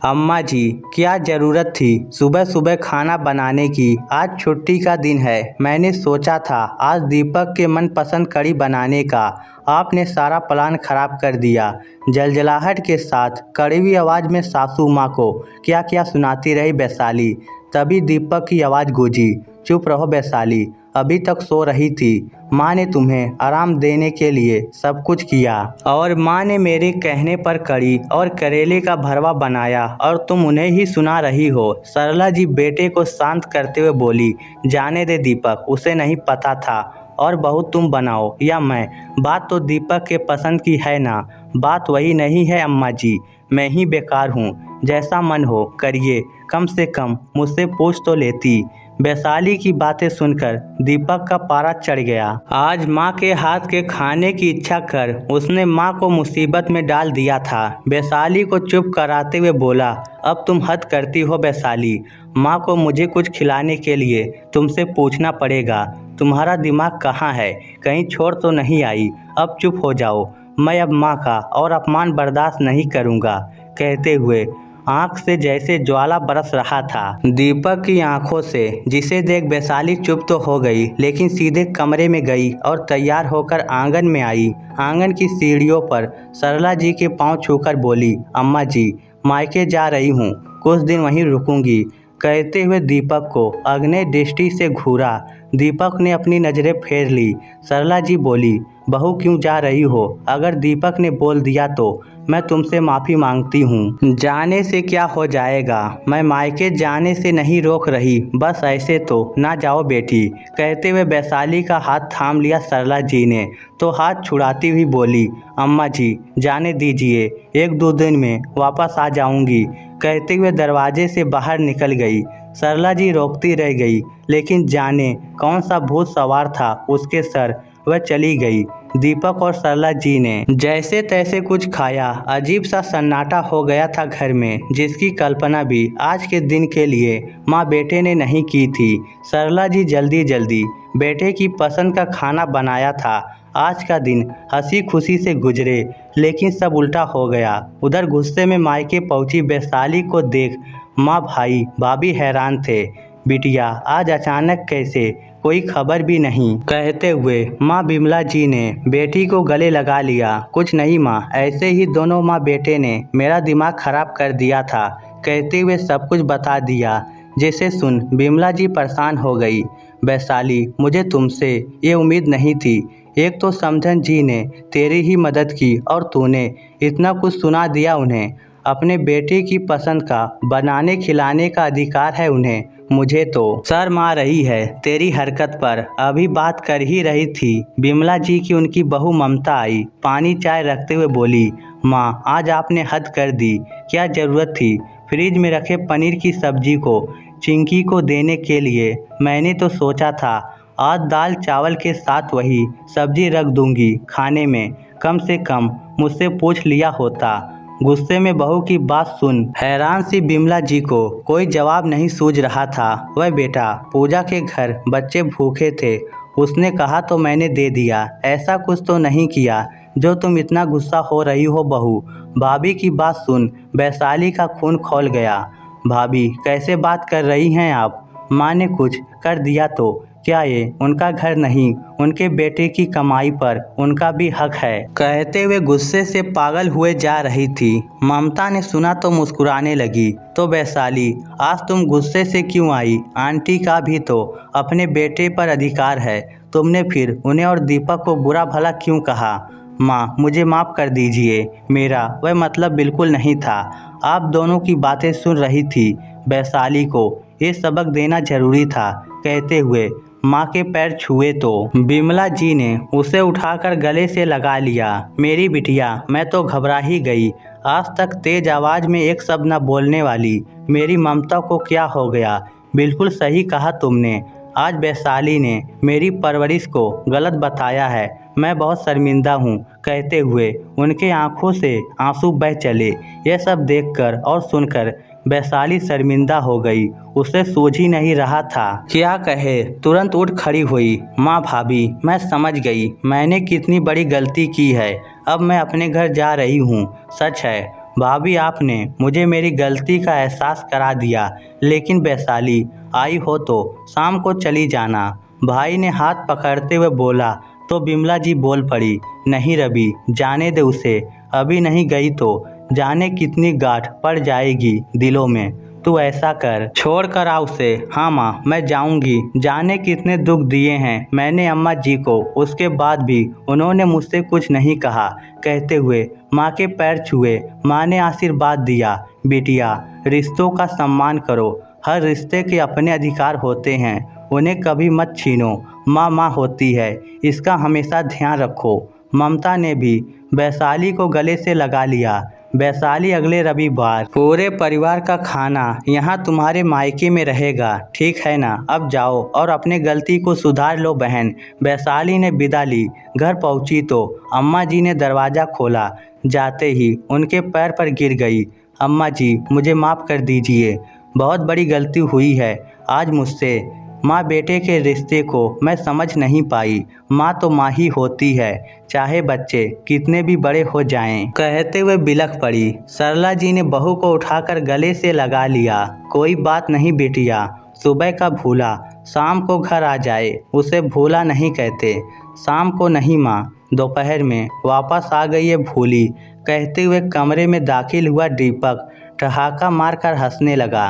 अम्मा जी, क्या ज़रूरत थी सुबह सुबह खाना बनाने की। आज छुट्टी का दिन है। मैंने सोचा था आज दीपक के मनपसंद कढ़ी बनाने का। आपने सारा प्लान खराब कर दिया। जलजलाहट के साथ कड़वी आवाज़ में सासू माँ को क्या क्या सुनाती रही वैशाली। तभी दीपक की आवाज़ गूंजी, चुप रहो वैशाली, अभी तक सो रही थी। माँ ने तुम्हें आराम देने के लिए सब कुछ किया और माँ ने मेरे कहने पर कढ़ी और करेले का भरवा बनाया और तुम उन्हें ही सुना रही हो। सरला जी बेटे को शांत करते हुए बोली, जाने दे दीपक, उसे नहीं पता था। और बहू तुम बनाओ या मैं, बात तो दीपक के पसंद की है ना। बात वही नहीं है अम्मा जी, मैं ही बेकार हूँ। जैसा मन हो करिए, कम से कम मुझसे पूछ तो लेती। वैशाली की बातें सुनकर दीपक का पारा चढ़ गया। आज माँ के हाथ के खाने की इच्छा कर उसने माँ को मुसीबत में डाल दिया था। वैशाली को चुप कराते हुए बोला, अब तुम हद करती हो वैशाली। माँ को मुझे कुछ खिलाने के लिए तुमसे पूछना पड़ेगा। तुम्हारा दिमाग कहाँ है, कहीं छोड़ तो नहीं आई। अब चुप हो जाओ, मैं अब माँ का और अपमान बर्दाश्त नहीं करूँगा। कहते हुए आँख से जैसे ज्वाला बरस रहा था। दीपक की आंखों से जिसे देख वैशाली चुप तो हो गई, लेकिन सीधे कमरे में गई और तैयार होकर आंगन में आई। आंगन की सीढ़ियों पर सरला जी के पांव छूकर बोली, अम्मा जी, मायके जा रही हूँ, कुछ दिन वहीं रुकूंगी। कहते हुए दीपक को अग्नि दृष्टि से घूरा। दीपक ने अपनी नज़रें फेर ली। सरला जी बोली, बहू क्यों जा रही हो? अगर दीपक ने बोल दिया तो मैं तुमसे माफ़ी मांगती हूँ। जाने से क्या हो जाएगा, मैं मायके जाने से नहीं रोक रही, बस ऐसे तो ना जाओ बेटी। कहते हुए वैशाली का हाथ थाम लिया सरला जी ने, तो हाथ छुड़ाती हुई बोली, अम्मा जी जाने दीजिए, एक दो दिन में वापस आ जाऊंगी। कहते हुए दरवाजे से बाहर निकल गई। सरला जी रोकती रह गई, लेकिन जाने कौन सा भूत सवार था उसके सर, वह चली गई। दीपक और सरला जी ने जैसे तैसे कुछ खाया। अजीब सा सन्नाटा हो गया था घर में, जिसकी कल्पना भी आज के दिन के लिए माँ बेटे ने नहीं की थी। सरला जी जल्दी जल्दी बेटे की पसंद का खाना बनाया था। आज का दिन हंसी खुशी से गुजरे, लेकिन सब उल्टा हो गया। उधर गुस्से में मायके पहुंची वैशाली को देख माँ भाई भाभी हैरान थे। बिटिया आज अचानक कैसे, कोई खबर भी नहीं। कहते हुए माँ बिमला जी ने बेटी को गले लगा लिया। कुछ नहीं माँ, ऐसे ही दोनों माँ बेटे ने मेरा दिमाग खराब कर दिया था। कहते हुए सब कुछ बता दिया, जिसे सुन बिमला जी परेशान हो गई। वैशाली, मुझे तुमसे ये उम्मीद नहीं थी। एक तो समधन जी ने तेरी ही मदद की और तूने इतना कुछ सुना दिया उन्हें। अपने बेटे की पसंद का बनाने खिलाने का अधिकार है उन्हें। मुझे तो शर्म आ रही है तेरी हरकत पर। अभी बात कर ही रही थी बिमला जी की उनकी बहू ममता आई। पानी चाय रखते हुए बोली, माँ आज आपने हद कर दी। क्या ज़रूरत थी फ्रिज में रखे पनीर की सब्जी को चिंकी को देने के लिए? मैंने तो सोचा था आज दाल चावल के साथ वही सब्जी रख दूंगी खाने में, कम से कम मुझसे पूछ लिया होता। गुस्से में बहू की बात सुन हैरान सी बिमला जी को कोई जवाब नहीं सूझ रहा था। वह बेटा पूजा के घर बच्चे भूखे थे, उसने कहा तो मैंने दे दिया। ऐसा कुछ तो नहीं किया जो तुम इतना गुस्सा हो रही हो बहू। भाभी की बात सुन वैशाली का खून खौल गया। भाभी कैसे बात कर रही हैं आप? माँ ने कुछ कर दिया तो क्या ये उनका घर नहीं? उनके बेटे की कमाई पर उनका भी हक है। कहते हुए गुस्से से पागल हुए जा रही थी। ममता ने सुना तो मुस्कुराने लगी, तो वैशाली आज तुम गुस्से से क्यों आई? आंटी का भी तो अपने बेटे पर अधिकार है, तुमने फिर उन्हें और दीपक को बुरा भला क्यों कहा? माँ मुझे माफ़ कर दीजिए, मेरा वह मतलब बिल्कुल नहीं था। आप दोनों की बातें सुन रही थी। वैशाली को ये सबक देना जरूरी था। कहते हुए माँ के पैर छुए तो बिमला जी ने उसे उठाकर गले से लगा लिया। मेरी बिटिया, मैं तो घबरा ही गई। आज तक तेज आवाज़ में एक शब्द न बोलने वाली मेरी ममता को क्या हो गया? बिल्कुल सही कहा तुमने। आज वैशाली ने मेरी परवरिश को गलत बताया है। मैं बहुत शर्मिंदा हूँ। कहते हुए उनके आंखों से आंसू बह चले। यह सब देखकर और सुनकर वैशाली शर्मिंदा हो गई। उसे सूझ ही नहीं रहा था क्या कहे। तुरंत उठ खड़ी हुई। माँ भाभी, मैं समझ गई मैंने कितनी बड़ी गलती की है। अब मैं अपने घर जा रही हूँ। सच है भाभी आपने मुझे मेरी गलती का एहसास करा दिया, लेकिन वैशाली आई हो तो शाम को चली जाना। भाई ने हाथ पकड़ते हुए बोला तो बिमला जी बोल पड़ी, नहीं रवि, जाने दे उसे, अभी नहीं गई तो जाने कितनी गांठ पड़ जाएगी दिलों में। तू ऐसा कर, छोड़ कर आ उसे। हाँ माँ, मैं जाऊंगी। जाने कितने दुख दिए हैं मैंने अम्मा जी को, उसके बाद भी उन्होंने मुझसे कुछ नहीं कहा। कहते हुए माँ के पैर छुए। माँ ने आशीर्वाद दिया, बिटिया रिश्तों का सम्मान करो, हर रिश्ते के अपने अधिकार होते हैं, उन्हें कभी मत छीनो। माँ माँ होती है, इसका हमेशा ध्यान रखो। ममता ने भी वैशाली को गले से लगा लिया। वैशाली अगले रविवार पूरे परिवार का खाना यहाँ तुम्हारे मायके में रहेगा, ठीक है ना? अब जाओ और अपने गलती को सुधार लो बहन। वैशाली ने विदा ली। घर पहुँची तो अम्मा जी ने दरवाज़ा खोला। जाते ही उनके पैर पर गिर गई। अम्मा जी, मुझे माफ़ कर दीजिए, बहुत बड़ी गलती हुई है आज मुझसे। माँ बेटे के रिश्ते को मैं समझ नहीं पाई। माँ तो माँ ही होती है, चाहे बच्चे कितने भी बड़े हो जाएं। कहते हुए बिलख पड़ी। सरला जी ने बहू को उठाकर गले से लगा लिया। कोई बात नहीं बेटिया, सुबह का भूला शाम को घर आ जाए, उसे भूला नहीं कहते। शाम को नहीं माँ, दोपहर में वापस आ गई है भूली। कहते हुए कमरे में दाखिल हुआ दीपक ठहाका मारकर हंसने लगा।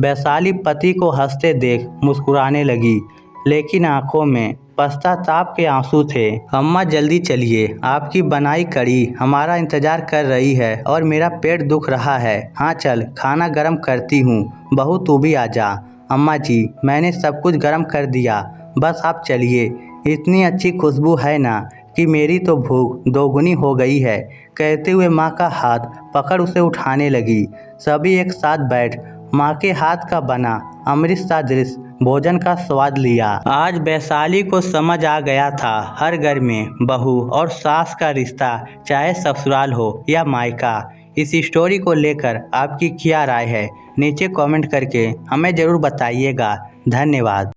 वैशाली पति को हंसते देख मुस्कुराने लगी, लेकिन आंखों में पश्चाताप के आंसू थे। अम्मा जल्दी चलिए, आपकी बनाई कड़ी हमारा इंतजार कर रही है और मेरा पेट दुख रहा है। हाँ चल, खाना गरम करती हूँ, बहू तू भी आ जा। अम्मा जी, मैंने सब कुछ गरम कर दिया, बस आप चलिए। इतनी अच्छी खुशबू है ना कि मेरी तो भूख दोगुनी हो गई है। कहते हुए माँ का हाथ पकड़ उसे उठाने लगी। सभी एक साथ बैठ माँ के हाथ का बना अमृत सा दृश्य भोजन का स्वाद लिया। आज वैशाली को समझ आ गया था, हर घर में बहू और सास का रिश्ता, चाहे ससुराल हो या मायका। इस स्टोरी को लेकर आपकी क्या राय है, नीचे कमेंट करके हमें ज़रूर बताइएगा। धन्यवाद।